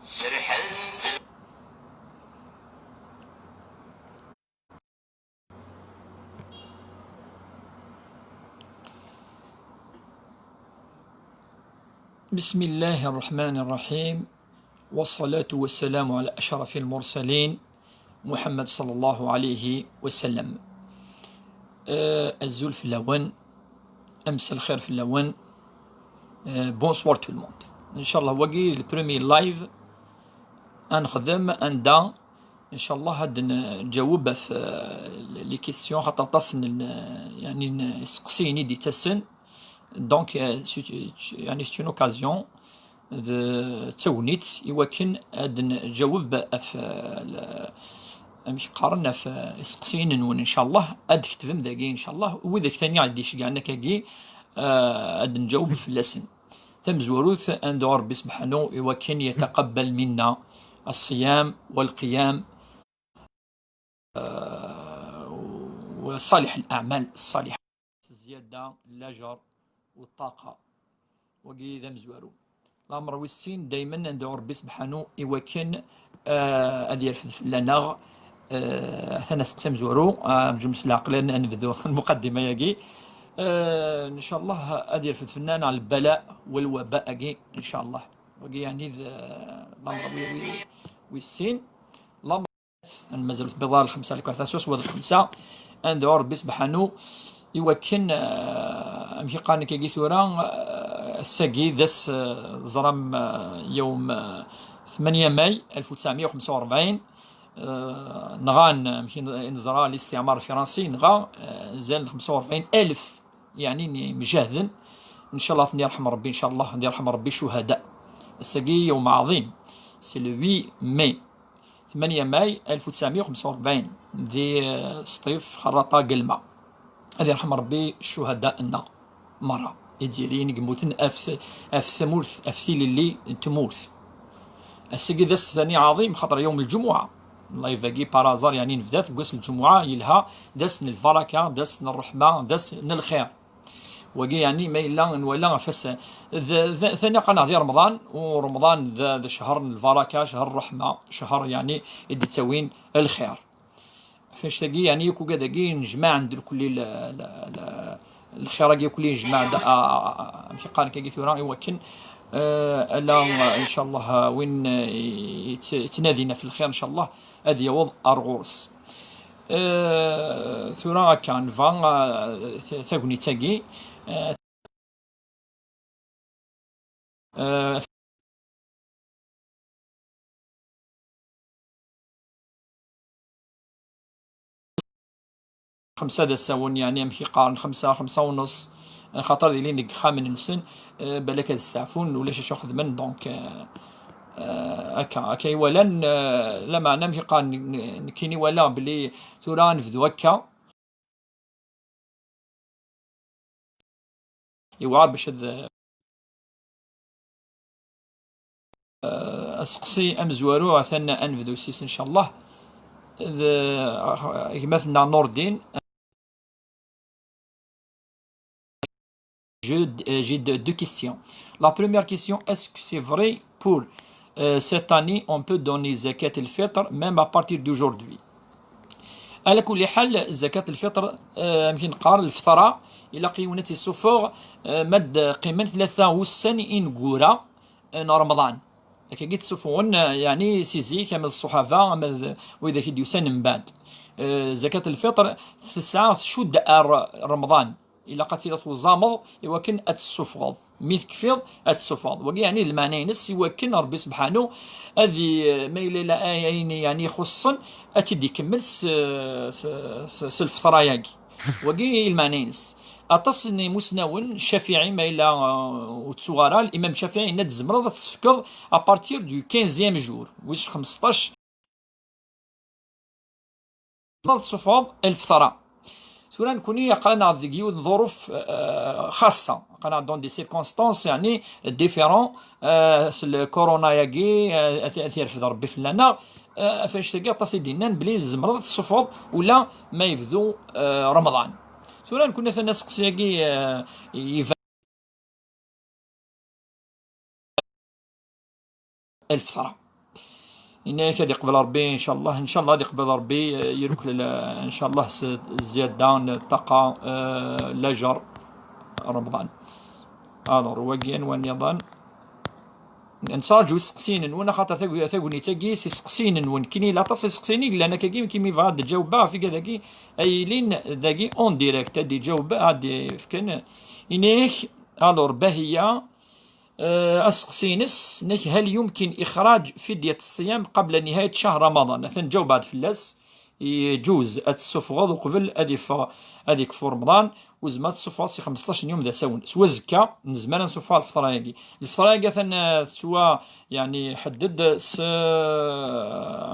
سرحت. بسم الله الرحمن الرحيم، والصلاة والسلام على أشرف المرسلين محمد صلى الله عليه وسلم. الزول في اللون، أمس الخير في اللون. بونسوار تو الموند. إن شاء الله وقي البريمي لايف أنخدم أندا إن شاء الله هاد نجاوب في لي كيستيون خاطر تصن يعني سقسيني دي تسن دونك يعني سي اون اوكازيون تونيت يوكن هاد نجاوب في مش قارنا في سقسين نون ان شاء الله اد كتفم داكي ان شاء الله واذا ثاني عندي شي كاع كاكي اد نجاوب في اللسن تم زوروث عند ربي سبحانه يوكن يتقبل منا الصيام والقيام وصالح الاعمال الصالحه، الزياده الاجر والطاقه وكي ذا مزوارو الامر والسين دائما ندعو ربي سبحانه يوكن ادير لنا ثنا سقسم زورو بجمس العقل نبدو المقدمه ياكي ان شاء الله ادير في الفنان على البلاء والوباء اكي ان شاء الله وكي يعني الامر والسين الامر مازال بضال الخمسه اللي كانت سوس الخمسه ندعو ربي سبحانه يوكن مشي قاني كي ثورا الساقي داس زرام يوم 8 ماي 1945 نغان مشي نزرا الاستعمار الفرنسي نغا زال 45 ألف يعني مجاهدا ان شاء الله يرحم ربي ان شاء الله يرحم ربي الشهداء. الساقي يوم عظيم سي لو 8 ماي 8 ماي 1945 ذي سطيف خراطة قلمة هذا يرحم ربي شهداءنا مرة يديرين يموتن اف ثمورث اف ثيل اللي تموت. السيدي داس ثاني عظيم خاطر يوم الجمعة الله يفاقي بارازار يعني نفذات قوس الجمعة يلها داس البركة داس الرحمة داس الخير وقي يعني ما إلا ولا فاس ثاني قناع ديال رمضان ورمضان ذا شهر البركة شهر الرحمة شهر يعني يدي تسوين الخير فاش تاقي يعني يكو كداكي نجمع ندير كل الخير كل نجمع ماشي قال كي ثورا يوكن الا ان شاء الله وين يتنادينا في الخير ان شاء الله هذه يوض ارغورس ثورا كان فان ثاغني تاقي 5 دساون يعني مشي قارن 5 5 ونص خاطر اللي ندق خامن نسن بالك تستعفون ولا شي خدمن دونك هكا ولا لا معنى مشي قارن كيني ولا بلي ثورا نفذو هكا يوعر باش اسقسي امزوارو عثنا انفذو سيس ان شاء الله مثلنا نور الدين. J'ai deux questions. La première question, est-ce que c'est vrai pour cette année, on peut donner zakat al-fitr même à partir d'aujourd'hui? على كل حال زكاة الفطر يمكن نقار الفطرة إلى قيونة السفور مد قيمة 63 قورة رمضان كي قلت سفون يعني سيزي كما الصحافة وإذا كي يسن من بعد زكاة الفطر 9 شد رمضان إلا قتيلة الزامض يوكن السفوض ميث كفيض السفوض وقي يعني المعنى نس يوكن ربي سبحانه هذه ما إلى آيين يعني خصا أتدي كمل الفطرة ياكي وقي المعنى نس أتصني مسنون شافعي ما إلا وتسوغارا الإمام الشافعي ند زمرض تسفكض أبارتير دو 15 جور ويش 15 السفوض الفطرة سورا نكوني قرانا ذيكيو ظروف خاصة قرانا دون دي سيركونستانس يعني ديفيرون الكورونا ياكي أثير في ربي فلانا فاش تلقى تصيدينا بلي زمرض الصفوض ولا ما يفذو رمضان سورا نكون ثنا سقسي ياكي الفطرة إنك هذا يقبل ربي إن شاء الله، إن شاء الله هذا يقبل ربي يركل إن شاء الله الزيادة الطاقة لجر رمضان. الوغ واكيان ونظن نتراجو يسقسين وانا خاطر ثاقوني تاكي سيسقسين ون كيني لا تصي سقسيني لان كاكي كيمي فاد جاوبا في كذاكي ايلين ذاكي اون ديريكت هادي جاوبا هادي فكان انيك الور باهيه اسقسينس نك هل يمكن اخراج فديه الصيام قبل نهايه شهر رمضان؟ مثلا جاوب بعد فلاس يجوز السفغاض قبل هذيك في رمضان وزمات السفغاض سي 15 يوم ذا ساون سوا زكا نزمان نسوفها الفطره هاكي الفطره هاكي ثنا سوا يعني حدد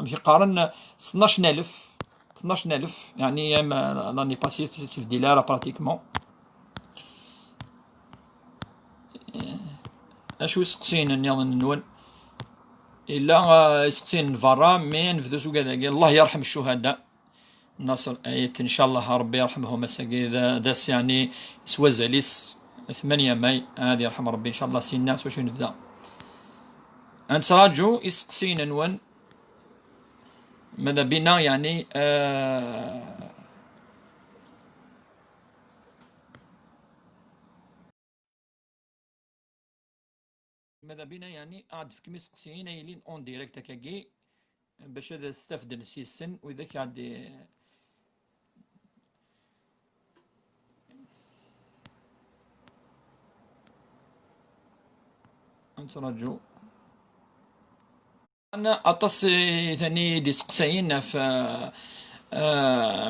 ماشي قارن 12000 يعني لاني باسي تفدي لها براتيكمون اشو يسقسين نظن نون الا يسقسين فرا مي نفدو سوكا الله يرحم الشهداء ناصر آية إن شاء الله ربي يرحمهم مساكي داس يعني سوا زاليس 8 ماي هذه يرحم ربي إن شاء الله سي الناس واش نبدا أنت راجو يسقسين نون ماذا بينا يعني ماذا بينا يعني عاد في كميس قسيين يلين اون ديريكت هكاكي باش هذا استفدن سي السن واذا عاد نترجو انا اطس ثاني دي سقساين في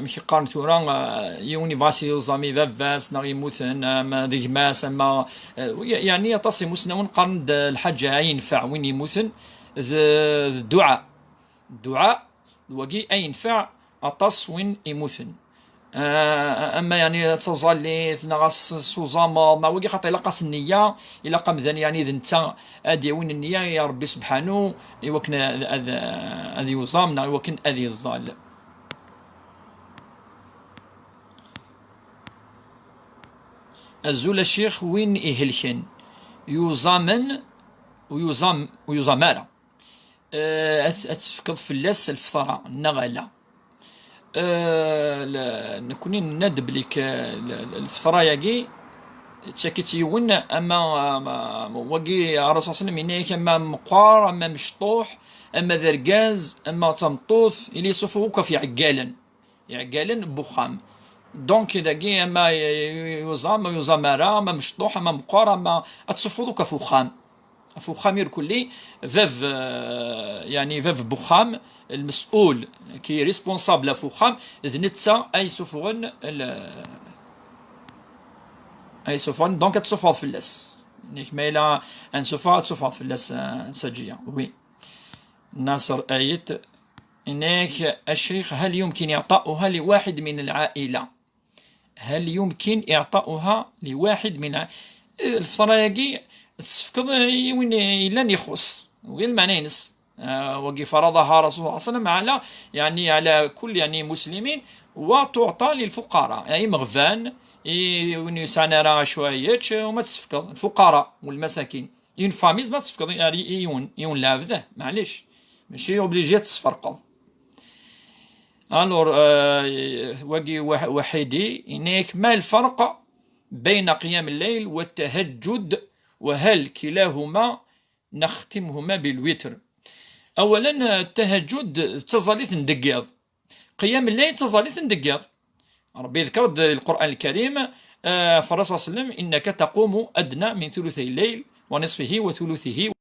ماشي قارن ثورا يوني فاسي وزامي فافاس ناغي يموتن ما ديك ماس اما يعني اطس مسنون قارن الحاجه ينفع وين يموتن الدعاء الدعاء وكي ينفع اطس وين يموتن اما يعني تظلي نغاس سوزاما ما وكي خاطر الا قاس النيه الا قام ذن يعني اذا انت ادي وين النيه يا ربي سبحانه يوكن هذه يوزامنا يوكن هذه الظال الزول الشيخ وين يهلكن يوزامن ويوزامارا اتفكض في اللاس الفطره النغله نكوني ندب لك الفطره ياكي تشاكيت يون اما وكي الرسول صلى الله عليه وسلم اما مقار اما مشطوح اما ذرقاز اما تمطوث اللي يصفوك في عقالا بخام دونك داكي اما يوزامارا اما مشطوح اما مقار اما تصفوك فخام فخام يركلي فاف يعني فاف بخام المسؤول كي ريسبونسابل فخام ذنتسا اي سفغن اي سفغن دونك تصفط في اللاس نيك مايلا ان تصفط في اللاس سجيه وي ناصر ايت انك الشيخ هل يمكن اعطاؤها لواحد من العائله؟ هل يمكن اعطاؤها لواحد من الفطره ياكي تسفكض وين الا يخص وين المعنى ينس وكي فرضها رسول الله صلى الله عليه وسلم على يعني على كل يعني مسلمين وتعطى للفقراء اي مغفان وين يسعنا راه شويه وما تسفكض الفقراء والمساكين اون فاميز ما تسفكض يعني يون لافذه معليش ماشي اوبليجي تسفرقض الور وكي وحيدي انك ما الفرق بين قيام الليل والتهجد وهل كلاهما نختمهما بالوتر؟ اولا التهجد تظليت ندقيض قيام الليل تظليت ندقيض ربي ذكر القرآن الكريم فالرسول صلى الله عليه وسلم انك تقوم ادنى من ثلثي الليل ونصفه وثلثه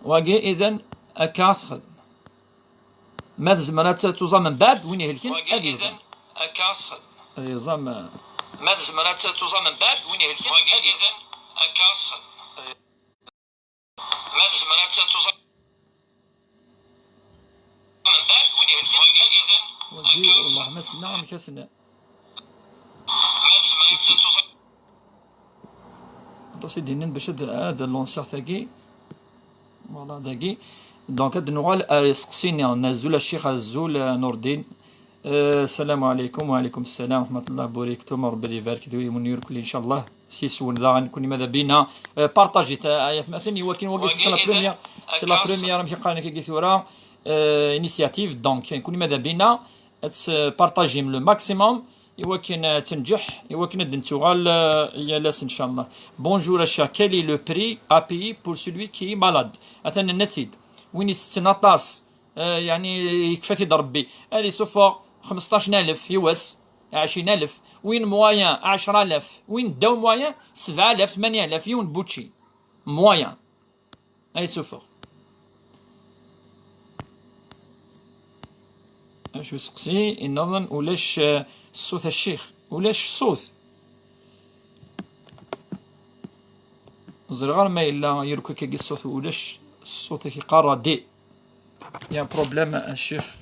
واقي إذا أكا تخدم ماذا زمرات توزا من بعد وين يهلكن هذه يوزا أكا تخدم هذه يوزا ماذا زمرات توزا من بعد وين يهلكن هذه إذا أكا تخدم ماذا زمرات توزا من بعد وين يهلكن هذه إذا والله ما سنا ما كسنا ماذا زمرات توزا تصيدين باش هذا لونسيغ تاعي فوالا داكي دونك هاد النوال سقسيني نزول الشيخ الزول نور الدين السلام عليكم وعليكم السلام ورحمه الله وبركاته ربي يبارك فيك ونير كل ان شاء الله سيسون ذا غنكون ماذا بينا بارطاجي ايات مثلا ولكن هو سي لا بروميير سي لا بروميير ماشي قالنا كي ثورا انيسياتيف دونك نكون ماذا بينا بارطاجي لو ماكسيموم يمكن تنجح يمكن الدنتوغال يالاس ان شاء الله. بونجور الشا كالي لو بري ا بي بور سولوي كي مالاد مثلا النتيد وين يستنطاس يعني يكفي ربي هذه سوفا 15000 يوس 20000 وين مويان 10000 وين داو مويان 7000 8000 يون بوتشي مويان اي سوفا اش يسقسي نظن ولاش الصوت الشيخ ولاش الصوت زرغار ما إلا يركو كي الصوت ولاش الصوت كيقرا دي يا بروبليم الشيخ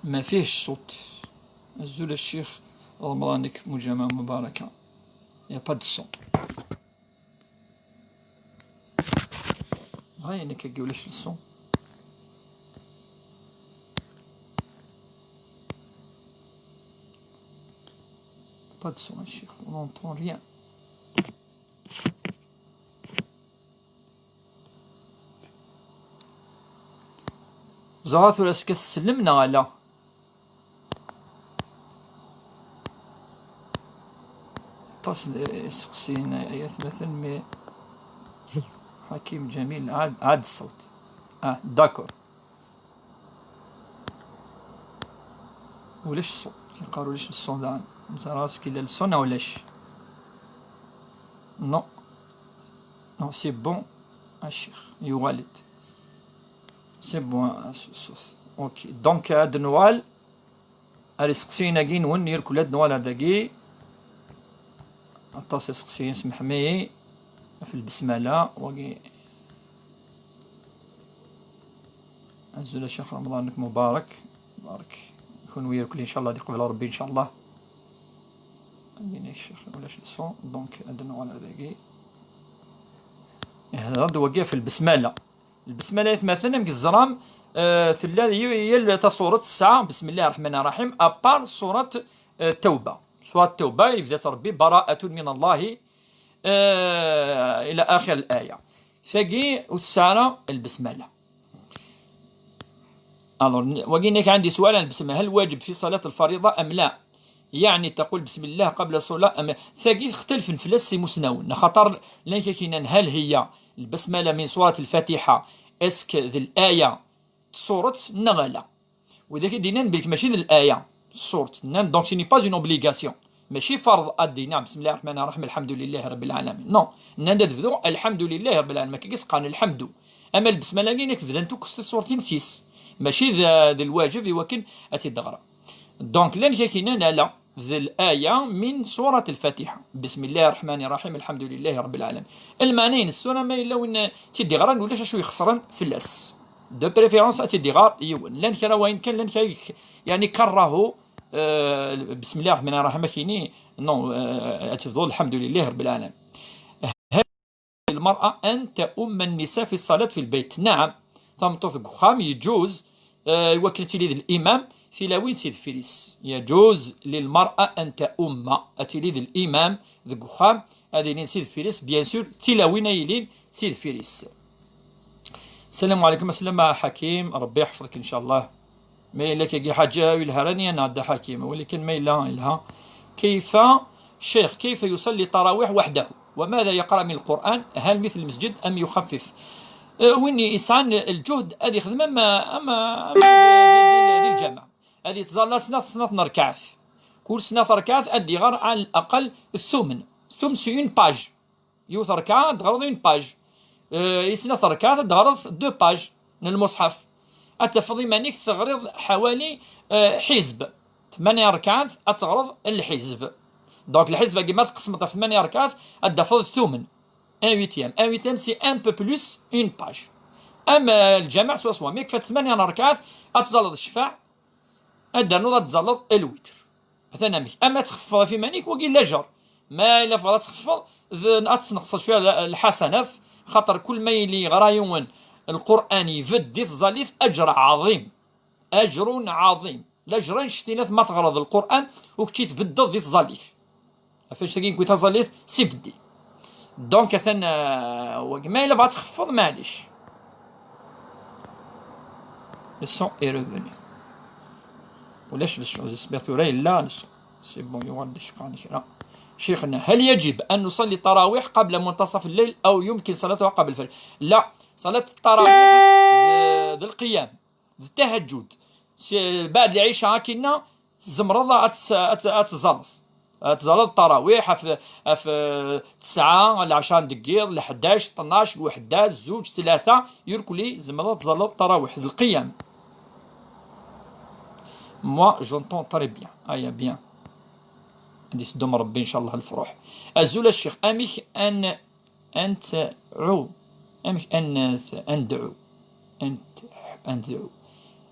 ما فيهش صوت الزول الشيخ رمضانك مجامع مباركة يا با دو سون هاي انك كي ولاش الصون pas de son الشيخ on n'entend rien زهرت ولا سلمنا على تصل سقسينا ايات مثل مي حكيم جميل عاد الصوت داكور ولاش الصوت كيقالوا ليش الصون داعن انت راسك الا الصون ولاش نو نو سي بون الشيخ يوالد سي بون اوكي دونك هاد النوال هادي سقسينا كي نون يركل هاد النوال هداكي عطاس سقسين سمح مي في البسمله وكي عزل الشيخ رمضانك مبارك بارك يكون وياك ان شاء الله قبل ربي ان شاء الله عندنا الشيخ ولاش الصون دونك عندنا على ذاكي هذا وقع في البسمله البسمله مثلا كالزرام ثلاثه هي تصوره الساعه بسم الله الرحمن الرحيم ابار سوره التوبه سوره التوبه يبدا ربي براءه من الله الى اخر الايه ثقي والساره البسمله. الو وقينك عندي سؤال عن البسمله هل واجب في صلاه الفريضه ام لا؟ يعني تقول بسم الله قبل الصلاه ام ثقي اختلف في لسي مسنون خطر لانك كاين هل هي البسمله من سوره الفاتحه اسك ذي الايه سوره نغلا وذاك دينا بالك ماشي ذي الايه سوره نان دونك سي ني با اون اوبليغاسيون ماشي فرض ادينا بسم الله الرحمن الرحيم الحمد لله رب العالمين نو ندفذو الحمد لله رب العالمين كيس قال الحمد اما البسمله كاينك فدانتو كست سورتين 6 ماشي ذا الواجب يمكن اتدغرا دونك لان كاينه لا ذي الايه من سوره الفاتحه بسم الله الرحمن الرحيم الحمد لله رب العالمين المعنيين السوره ما الا وين تيدغرا ولا شويه خسران فلاس دو بريفيرونس اتدغار يون لان كرا وين كان لان يعني كرهه بسم الله الرحمن الرحيم كايني نو اتفضل الحمد لله رب العالمين. هل المراه ان تؤم النساء في الصلاه في البيت؟ نعم ثمطوث خام يجوز وكلتي لي الامام ثلاوين سيد فيريس يجوز للمراه ان تؤم اتليد الامام ذو خام هذه سيد فيريس بيان سور تلاوين يلين سيد فيريس. السلام عليكم السلام حكيم ربي يحفظك ان شاء الله. ما إلا كي حاجة الهرانية نعد حكيم ولكن ما إلا إلها كيف شيخ كيف يصلي طراويح وحده وماذا يقرأ من القرآن هل مثل المسجد أم يخفف وين يسعن الجهد هذه خدمة أما ذي الجامعة هذه تظل سنة ركعات كل سنة ركعات أدي غير على الأقل الثمن ثم سي اون باج. يوث ركعة تغرض اون باج، يسنى ركعة تغرض دو باج من المصحف. أتفض إيمانك تغرض حوالي حزب 8 ركعات أتغرض الحزب. دونك الحزب كيما تقسمت في 8 ركعات أتفض الثمن 1/8. 1/8 سي ان بو بلوس اون باج. أما الجمع سوا مي كفات 8 ركعات أتزلط الشفاع أدرنو تزلط الوتر مثلا ميك. أما تخفض في مانيك وكي لا جر ما إلا فضلت تخفض أتنقص شوية الحسنات، خاطر كل ما يلي غرايون القرآن يفد يتزليت أجر عظيم، أجر عظيم. الأجرين شتينات ما تغرض القرآن وكتي تفدد يتزليت فاش تاكين كي تزليت سي فدي. دونك ثنا ما إلا بغات تخفض معليش. Le son est revenu. ولاش جيسبيغ لا لو سون سي بون يوضح كرا. شيخنا هل يجب أن نصلي التراويح قبل منتصف الليل أو يمكن صلاتها قبل الفجر؟ لا، صلاة التراويح ذي القيام ذي التهجد بعد العشاء كنا الزمرضة أتزلط التراويح في 9 ل 10 دقيقة ل 11 12 الوحدات 2 3 يركلي زمرضة تزلط التراويح ذي القيام. Moi, j'entends très bien. يا بيان. عندي صدوم ربي إن شاء الله الفروح. أزول الشيخ أميك أن أندعو أمك تدعو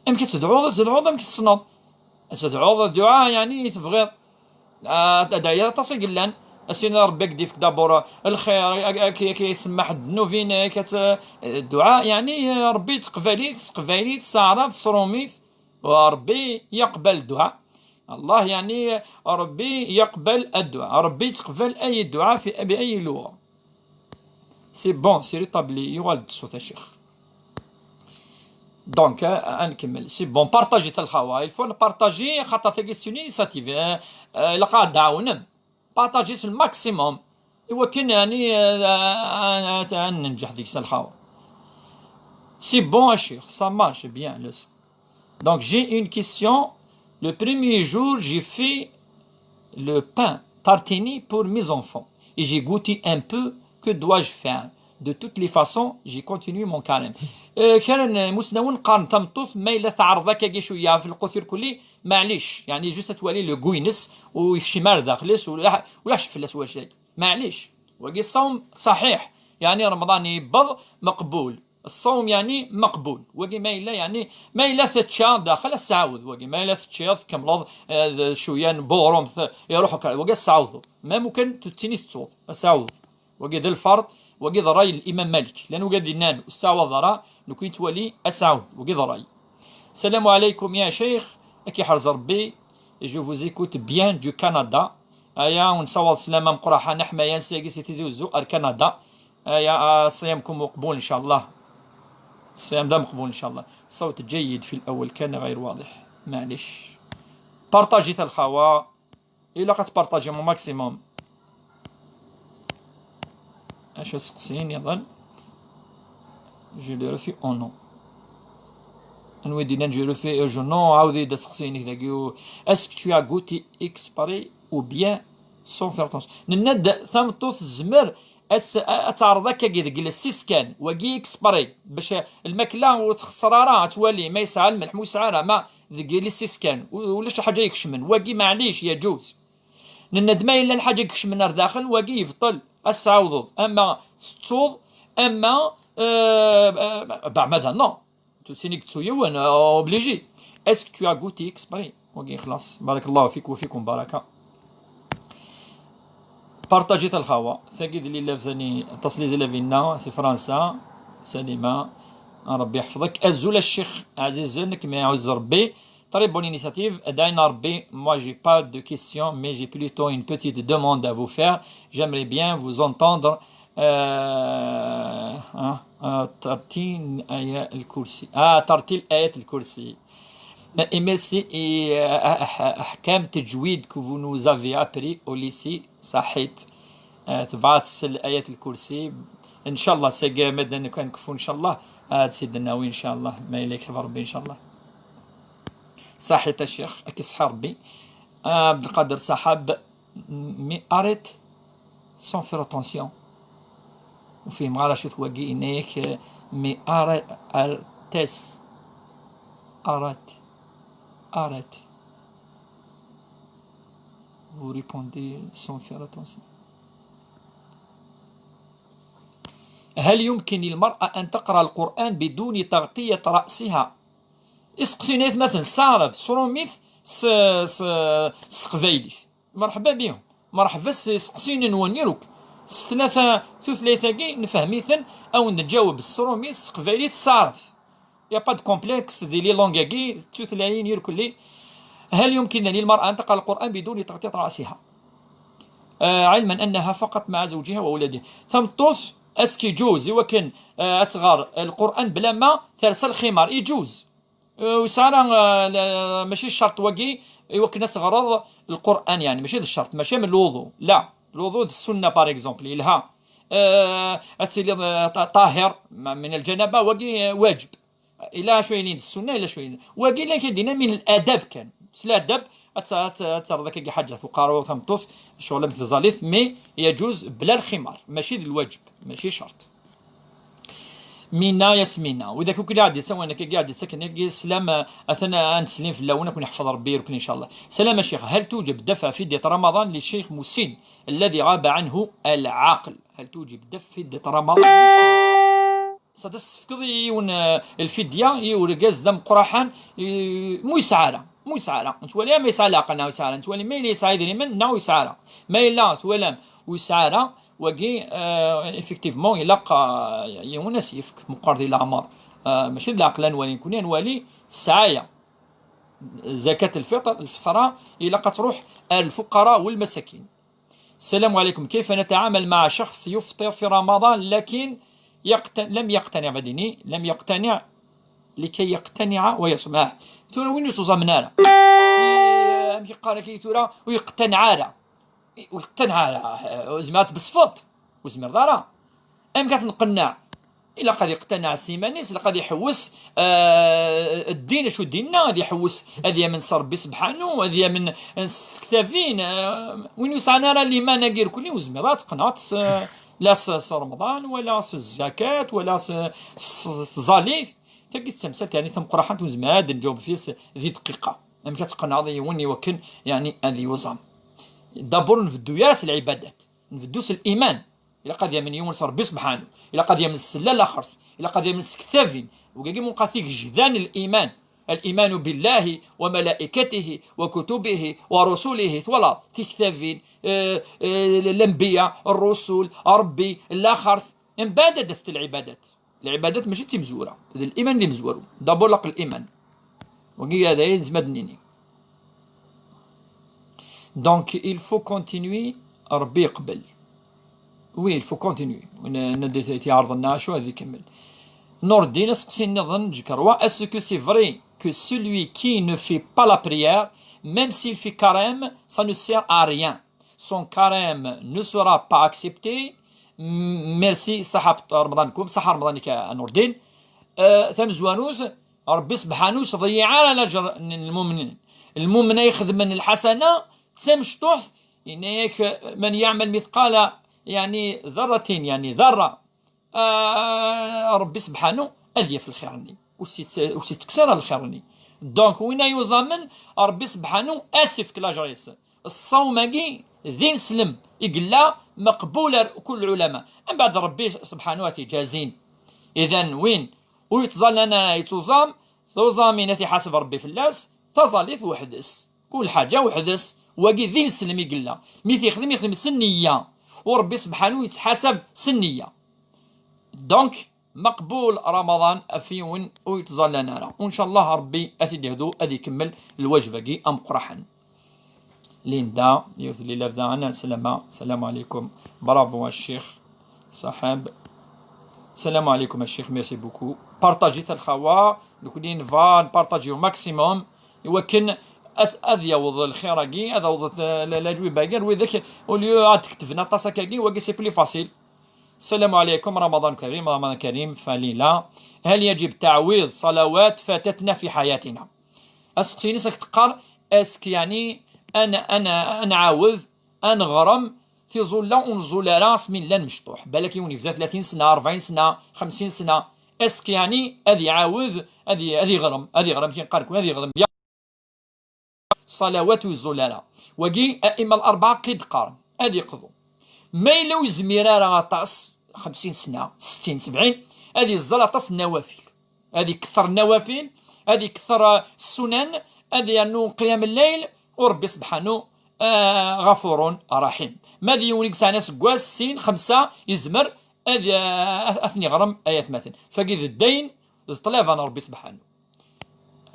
أمك تصنط تدعو الدعاء يعني تبغي أدعية تصل قلان أسينا ربي كديفك دابور الخير كي يسمح الذنوبين الدعاء يعني ربي تقبلي تساعد تصروميت وربي يقبل الدعاء. الله يعني ربي يقبل الدعاء، ربي تقبل أي دعاء بأي لغة. سي بون سي ريتابلي يوالد الصوت الشيخ. دونك نكمل. سي بون بارطاجي الخوا الفون بارطاجي خاطر تاكي سي انيسياتيف لقا دعاونم بارطاجي سو الماكسيموم إوا كان يعني ننجح ديك الخوا. سي بون الشيخ سا مارش بيان لو سون. Donc j'ai une question. Le premier jour, j'ai fait le pain tartini pour mes enfants et j'ai goûté un peu. Que dois-je faire? De toutes les façons, j'ai continué mon carême. كان مسنون قارن تمطوط ما إلا تعرضك كي شوية في القثير كلي معليش يعني جوست توالي لو كوينس ويخشي مار داخلس ولا فلاس ولا شيء معليش. وقي الصوم صحيح يعني رمضان يبض مقبول، الصوم يعني مقبول. وقي ما إلا يعني ما إلا ثتشا داخل السعود وقي ما إلا ثتشا كملض شوية بورم يروحوا وقي السعود ما ممكن تتني تصوت السعود وقي ذا الفرض وقي راي الإمام مالك لأنه قد نان استعوض راه نكون تولي السعود وقي راي. السلام عليكم يا شيخ أكي حرز ربي جو فوز ايكوت بيان دو كندا أيا ونصوت سلامة مقرحة نحمى ينسى سيتيزي وزو كندا أيا صيامكم مقبول إن شاء الله. الصيام ده مقبول إن شاء الله. الصوت جيد في الأول كان غير واضح معلش. بارطاجي الخوا إلا قد مو ماكسيموم. اش سقسين يظن جو لو رفي او نو نودي نجي رفي جو نو عاودي دا سقسيني هذاك اسك تو غوتي اكسبري او بيان سون فير طونس نند ثم طوث الزمر اتعرض هكا كي السيسكان وكي اكسبري باش الماكله وتخسرارا تولي ما يسعى الملح مو يسعى ما ديال السيسكان ولا شي حاجه يكشمن وكي معليش يجوز نند ما الا الحاجه يكشمن داخل وكي يفطل السعوض. أما تصوض أما بعد نو تسينيك تسويون اوبليجي اسك تو غوتي اكسبري وكي خلاص. بارك الله فيك وفيكم بركه. بارطاجيت الخوا ثقيد اللي لافزاني تصلي زي لافينا سي فرنسا سليمه ربي يحفظك. ازول الشيخ عزيز زنك ما يعز ربي. Très bonne initiative. Moi, j'ai pas de questions, mais j'ai plutôt une petite demande à vous faire. J'aimerais bien vous entendre. Tartil ayat al-kursi. Tartil ayat al-kursi. Et merci. Et ahkam tajwid que vous nous avez appris au lycée Sahit. تبعت آيات الكرسي إن شاء الله سجامد أن كان كفو إن شاء الله سيدنا وإن شاء الله ما إليك ربي إن شاء الله. صحيت الشيخ أكي صحى ربي عبد القادر سحب أريت سون فير اتونسيون وفيه مغالا شو تواقي إنيك مي أرتس arrête. Vous répondez sans faire attention. هل يمكن للمرأة أن تقرأ القرآن بدون تغطية رأسها؟ اسقسينيت مثلا صارف صروميث سقفايليث مرحبا بهم مرحبا سقسين نونيروك ثلاثة كي نفهميثن أو نجاوب الصروميث سقفايليث صارف يا با دو كومبلكس دي لي لونغ كي تثلاثين يركلي. هل يمكن للمرأة أن تقرأ القرآن بدون تغطية رأسها؟ علما أنها فقط مع زوجها وأولادها. ثم طوس اسكي جوز وكان أتغار القرآن بلا ما ثرس الخمار يجوز وسارا ماشي الشرط وكي وكنا تغرض القرآن يعني ماشي الشرط ماشي من الوضوء لا الوضوء السنة بار اكزومبل إلها طاهر من الجنابة وكي واجب إلى شوينين السنة إلى شوينين وكي لكن دينا من الآداب كان الأدب أتصار ذاك حاجة فقراء وثمطوس شغل مثل زاليث مي يجوز بلا الخمار ماشي الواجب ماشي شرط. مينا ياسمينا وإذا كنت قاعد يسوي أنك قاعد يسكن سلام أثناء نسلم في اللون كن يحفظ ربي ركن إن شاء الله. سلام الشيخ هل توجب دفع فدية رمضان للشيخ مسن الذي غاب عنه العاقل؟ هل توجب دفع فدية رمضان؟ ستستفقد يون الفدية يورجاز دم قرحان مو يسعارة مو يسعارة نتولي ما يسعى قنا يسعارة نتولي ما يسعى يدري من ناو يسعارة ما إلا تولام ويسعارة وكي افكتيفمون يلقى يونس يفك مقارضي الأعمار ماشي العقلان ولي نكونين ولي السعاية زكاة الفطرة يلقى تروح الفقراء والمساكين. السلام عليكم كيف نتعامل مع شخص يفطر في رمضان لكن لم يقتنع بديني لم يقتنع لكي يقتنع ويسمع ثورة وين يتزامنا أمشي قال كي ثورة ويقتنع زمات بصفط وزمر دارا أم كتنقنع إلا قد يقتنع سيمانيس إلا قد يحوس الدين شو ديننا هذا يحوس هذه من صربي سبحانه هذه من كتافين وين يسعنا راه اللي ما نقير كل وزمرات قناط لا رمضان ولا الزكاة ولا الزاليث تلقى تسمسات يعني ثم قرحان وزماد نجاوب فيه ذي دقيقة أم كتقنع ذي وني وكن يعني هذه وزام دابور نفدو ياس العبادات نفدوس الإيمان إلا قد يمن يوم ربي سبحانه إلا قد يمن السلال الأخرف إلا قد يمن سكتافين وكاكي منقاثيك جذان الإيمان بالله وملائكته وكتبه ورسله ولا تكتافين الأنبياء الرسل ربي الآخرف من بعد دست العبادات ماشي تمزورة الإيمان اللي مزورو دابور لق الإيمان وكي هذا يزمد نيني. Donc il faut continuer ربي يقبل وي il faut continuer ندي تعرض لنا شو هذه يكمل. نور الدين سقسي نظن جكروا est-ce que c'est vrai que celui qui ne fait pas la prière même s'il fait carême ça ne sert à rien son carême ne sera pas accepté merci صحة رمضانكم صحة رمضانك نور الدين ثم زوانوز ربي سبحانه ضيع على الاجر المؤمن ياخذ من الحسنه تمشطوح إنك من يعمل مثقال يعني ذرة يعني ذرة ربي سبحانه أذية في الخيرني وسي تكسر الخيرني دونك وين يزامن ربي سبحانه أسف كلاجريس الصوماقي ذين سلم إقلا مقبولة كل العلماء من بعد ربي سبحانه جازين إذن وين ويتظل لنا يتوزام توزامين حسب ربي في اللاس تظليث وحدس كل حاجة وحدس وكي ذين سلم يقلا ميث يخدم سنية وربي سبحانه يتحاسب سنية دونك مقبول رمضان أفيون ويتظل لنا وإن شاء الله ربي أثيد يهدو أذي يكمل الوجبة كي أم قرحا ليندا يوثلي لفظانا السلام عليكم برافو الشيخ صاحب السلام عليكم الشيخ ميرسي بوكو بارطاجي الخوا لكلين فان بارطاجيو ماكسيموم يوكن أذيوض الخيراكي هذا وضت الأجوبة كاع وذاك وليو عاد تكتفنا طاسكاكي وكي سي بلي فاسيل. السلام عليكم رمضان كريم رمضان كريم فليلة هل يجب تعويض صلوات فاتتنا في حياتنا؟ أسقسيني سك تقار اسك يعني أنا عاوز أنغرم تيظل ونزولا سمين لان مشطوح بالك يوني في 30 سنة 40 سنة 50 سنة اسك يعني هذه عاود هذه غرم كي نقاركم هذه غرم صلوات وزولالا وكي ائمه الاربعه قد قارن هذه يقضوا ما يلو زميرارا غطاس 50 سنه 60 70 هذه الزلاطاس النوافل هذه كثر النوافل هذه كثر السنن هذه انه قيام الليل وربي سبحانه غفور رحيم ماذا يونيك سانا سكواس سين 5 يزمر اثني غرم ايات مثلا فقيد الدين طلب انا ربي سبحانه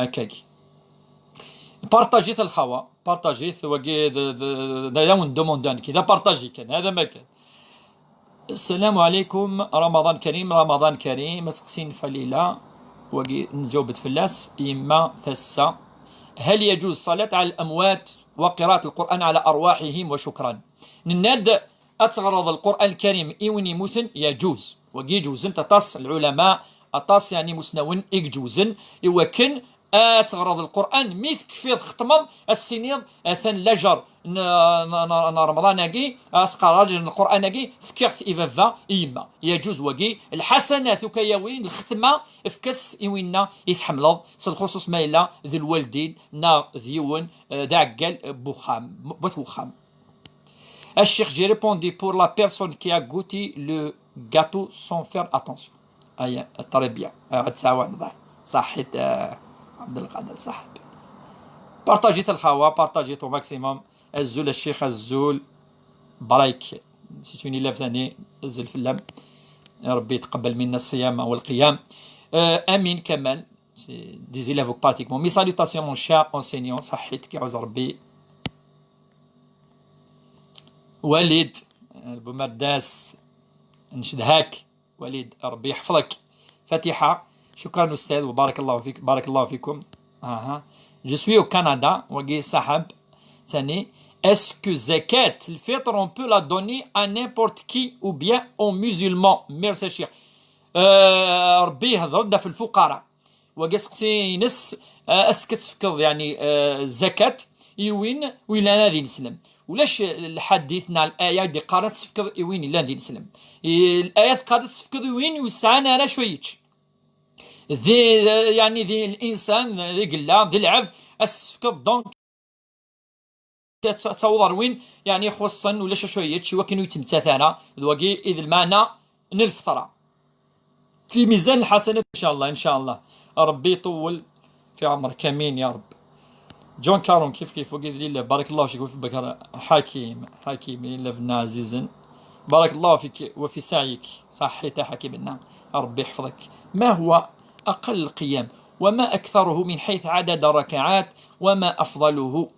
هكاكي بارطاجيت الخوا بارطاجيت وكي داون دوموندان كذا بارطاجي كان هذا ما كان. السلام عليكم رمضان كريم رمضان كريم مسقسين فليلة وكي نجاوب فلاس إما ثسة هل يجوز الصلاة على الأموات وقراءة القرآن على أرواحهم وشكرا نناد أتغرض القرآن الكريم إيوني مثل يجوز وكي جوزن تطاس العلماء أطاس يعني مسنون إيجوزن إوكن أتغرض القرآن ميث كفير ختمض السنين أثن لجر رمضان أجي أسقراج القرآن أجي فكرت إذا إيما يجوز وجي الحسنات كيوين الختمة فكس إوينا يتحملض سالخصوص ما إلا ذي الوالدين نا ذيون دعقل بوخام بوخام. الشيخ جي ريبوندي pour la personne qui a goûté le gâteau sans faire attention. أي très bien تساوى صحيت عبد القادر صح بارطاجيت الخوا بارطاجيت او ماكسيموم الزول الشيخ الزول برايك سيتوني لاف ثاني الزل في اللم يا ربي يتقبل منا الصيام والقيام امين كمال دي زيلافوك براتيكمون مي سالوتاسيون مون شير انسينيون صحيتك يعوز ربي وليد بومرداس نشدهاك وليد ربي يحفظك فاتحه شكرا أستاذ وبارك الله فيك بارك الله فيكم. Je suis au Canada وقي سحب ثاني est-ce que zakat الفطر on peut la donner à n'importe qui ou bien aux musulmans merci الشيخ ربي يهضر في الفقراء وقي سقسي نس اسكت فكر يعني الزكاة يوين ولا نادي نسلم ولاش حديثنا الآية دي قارت تفكر وين لا نسلم الآيات قارت تفكر وين وسعنا انا شويتش ذي يعني ذي الانسان ذي قلا ذي العبد اسفكر دونك تصور وين يعني خصا ولا شويه شي وكانوا يتمتثانا ذوقي اذ المعنى نلفطره في ميزان الحسنات ان شاء الله ان شاء الله ربي يطول في عمرك امين يا رب. جون كارون كيف وقيد لله بارك الله فيك وفي بكر حكيم لله بن عزيزا بارك الله فيك وفي سعيك صحيت حكيمنا ربي يحفظك. ما هو أقل القيام وما أكثره من حيث عدد الركعات وما أفضله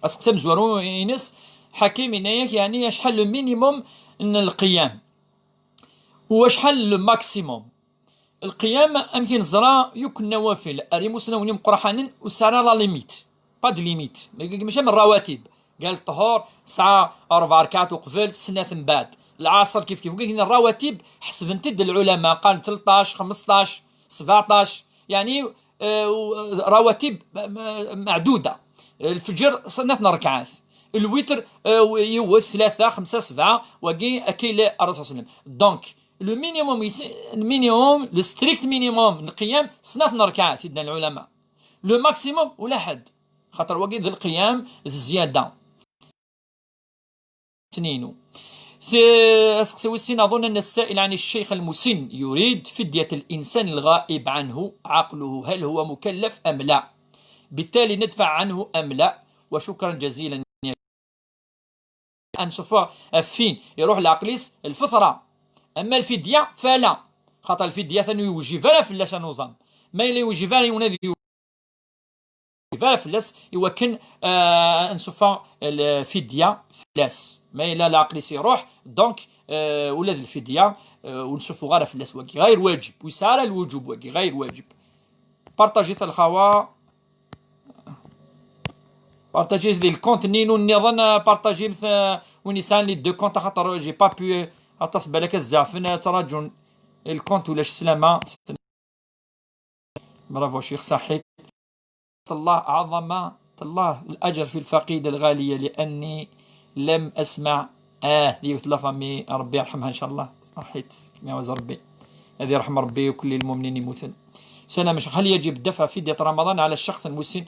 أسقسم زورو ينس حكيم إنايك يعني شحال المينيموم من القيام وشحال الماكسيموم القيام أمكن زرا يكون نوافل أريموسنا ونيم قرحانين وسارا لا ليميت با دي ليميت ماشي من الرواتب قال الطهور ساعة 4 ركعات وقفل سنة من بعد العصر كيف وقلنا الرواتب حسب انتد العلماء قال 13 15 17 يعني رواتب معدودة. الفجر صنفنا ركعات الوتر يوث 3 5 7 وكي أكيل الرسول صلى الله عليه وسلم دونك لو مينيموم لو ستريكت مينيموم القيام صنفنا ركعات سيدنا العلماء لو ماكسيموم ولا حد خاطر وكي ذي القيام الزيادة سنينو سأسقسي أظن أن السائل عن الشيخ المسن يريد فدية الإنسان الغائب عنه عقله هل هو مكلف أم لا بالتالي ندفع عنه أم لا وشكرا جزيلا أن صفا فين يروح العقليس الفطرة أما الفدية فلا خاطر الفدية يوجبها في اللاش نظام ما إلا يوجبها ينادي فلاس يوكن نصفا الفدية فلاس ما إلا العقليس يروح دونك ولاد الفدية ونشوفوا غير فلاس وكي غير واجب ويسار الوجوب وكي غير واجب. بارطاجيت الخوا بارطاجيت لي الكونت نينو نظن بارطاجيت ونسان لي دو كونت خاطر جي با بو اتص بالك الزعفن تراجع الكونت ولا سلامة برافو شيخ صحيت الله عظمة الله الأجر في الفقيدة الغالية لأني لم أسمع ديوت لا فامي ربي يرحمها ان شاء الله، صحيت كما وز ربي، هذه رحم ربي وكل المؤمنين يموتون. سلام الشيخ، هل يجب دفع فدية رمضان على الشخص المسن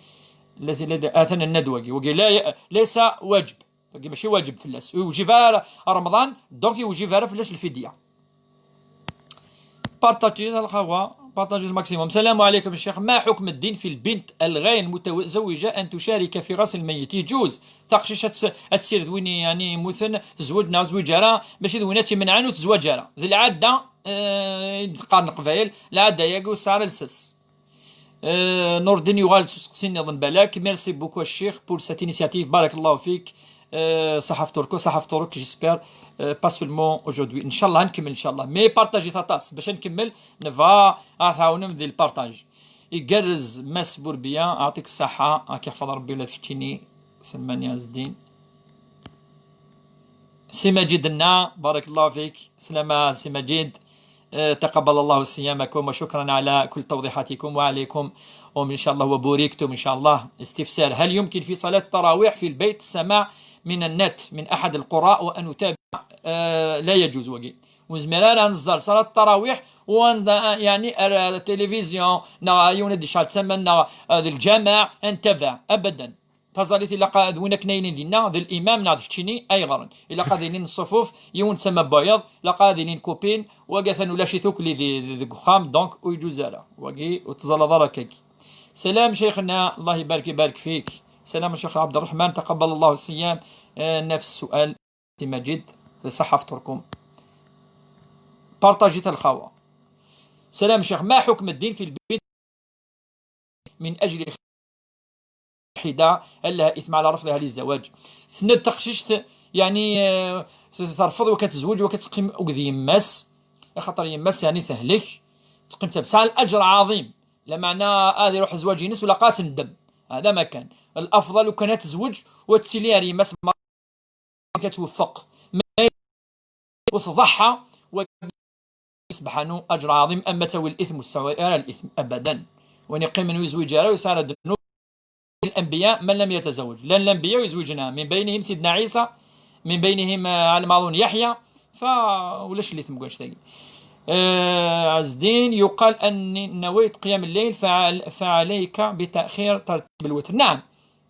الذي آثن الندوة؟ وقال لا، ليس واجب، ماشي واجب فلاس، يوجب رمضان دونك يوجب فلاس الفدية. بارتاجي الخوا، بارتاجي الماكسيموم. السلام عليكم الشيخ، ما حكم الدين في البنت الغير متزوجة أن تشارك في غسل الميت؟ يجوز تقشيش تسير دويني يعني مثلا تزوجنا زوجها ماشي دويناتي منعان وتزوجها ذي العادة قارن قبايل العادة ياكو سعر السس. نور الدين يغال سقسيني نظن بالك. ميرسي بوكو الشيخ بور سات انيسياتيف، بارك الله فيك. صحف تركو صحف ترك جيسبر با سولمون اجودوي، ان شاء الله نكمل ان شاء الله، مي بارطاجي تاطاس باش نكمل نفا تعاونوا ذي البارطاج. يقرز ماس بوربيا يعطيك الصحة، راك يحفظ ربي ولا تحكيني. سلمان يا عز الدين. سي مجيد لنا بارك الله فيك، سلامة سي مجيد. تقبل الله صيامكم وشكرا على كل توضيحاتكم وعليكم إن شاء الله وبوريكتم إن شاء الله. استفسار: هل يمكن في صلاة التراويح في البيت السماع من النت من أحد القراء وأن أتابع؟ لا يجوز. وقي وزمرار نزل صلاة التراويح وان يعني التلفزيون يوند شحال تسمى الجامع انتبع أبدا. تظلت إلا قاد وين كناين دينا ذي الإمام نعرف تشيني أي غرن إلا قادين الصفوف يون تسمى بياض لا قادين كوبين وقاثن ولا شي ثوك اللي ذي خام دونك ويجوزالا وقي وتظل ضركك. سلام شيخنا، الله يبارك فيك. سلام الشيخ عبد الرحمن، تقبل الله الصيام. نفس السؤال سي مجيد، صحة فطوركم. بارطاجيت الخوا. سلام شيخ، ما حكم الدين في البيت من أجل حدا هل لها إثم على رفضها للزواج؟ سند تقشيش يعني ترفض وكتزوج وكتقيم وكذي يماس خاطر يماس يعني تهلك تقيم تبسع الأجر عظيم، لا معنى هذا يروح زواج ينس ولا قات ندم، هذا ما كان. الأفضل كان تزوج وتسيلي يماس ما كتوفق وتضحى ويصبح عنه أجر عظيم. أما تسوي الإثم والسوء الإثم أبدا، وين يقيم من يزوج ويسار الذنوب. الأنبياء من لم يتزوج، لأن الأنبياء يزوجنا من بينهم سيدنا عيسى، من بينهم على ما أظن يحيى، ولاش اللي ثم قولش تاقي. عز الدين، يقال أني نويت قيام الليل فعليك بتأخير ترتيب الوتر. نعم،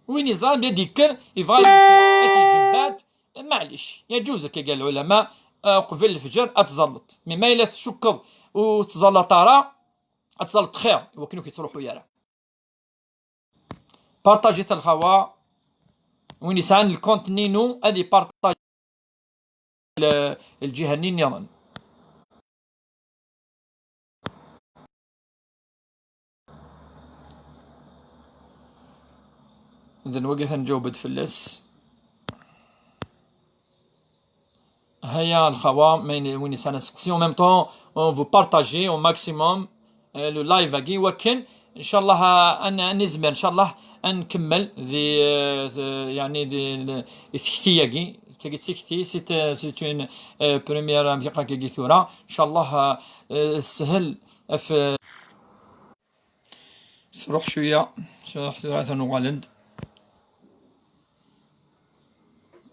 وين يزال بلا ذكر يفغال أتي جنبات معليش يجوز كي قال العلماء قبل الفجر أتزلط، مما إلا تشكر وتزلط راه أتزلط خير وكنو كيتروحوا يارا. بارطاجيت الخوا وين يسعن الكونت نينو ادي بارطاج الجهه نين يظن. اذا وقف نجاوب فلاس. هيا الخوا وين يسعن سقسي او ميم طون اون فو بارطاجي او ماكسيموم لو لايف اكي وكن ان شاء الله ان نزمر ان شاء الله نكمل ذي يعني ذي الثكتياكي تاكي سيكتي سيت اون بريمير امبيقا كي ثورا ان شاء الله سهل في روح شويه ثورة نوغالند.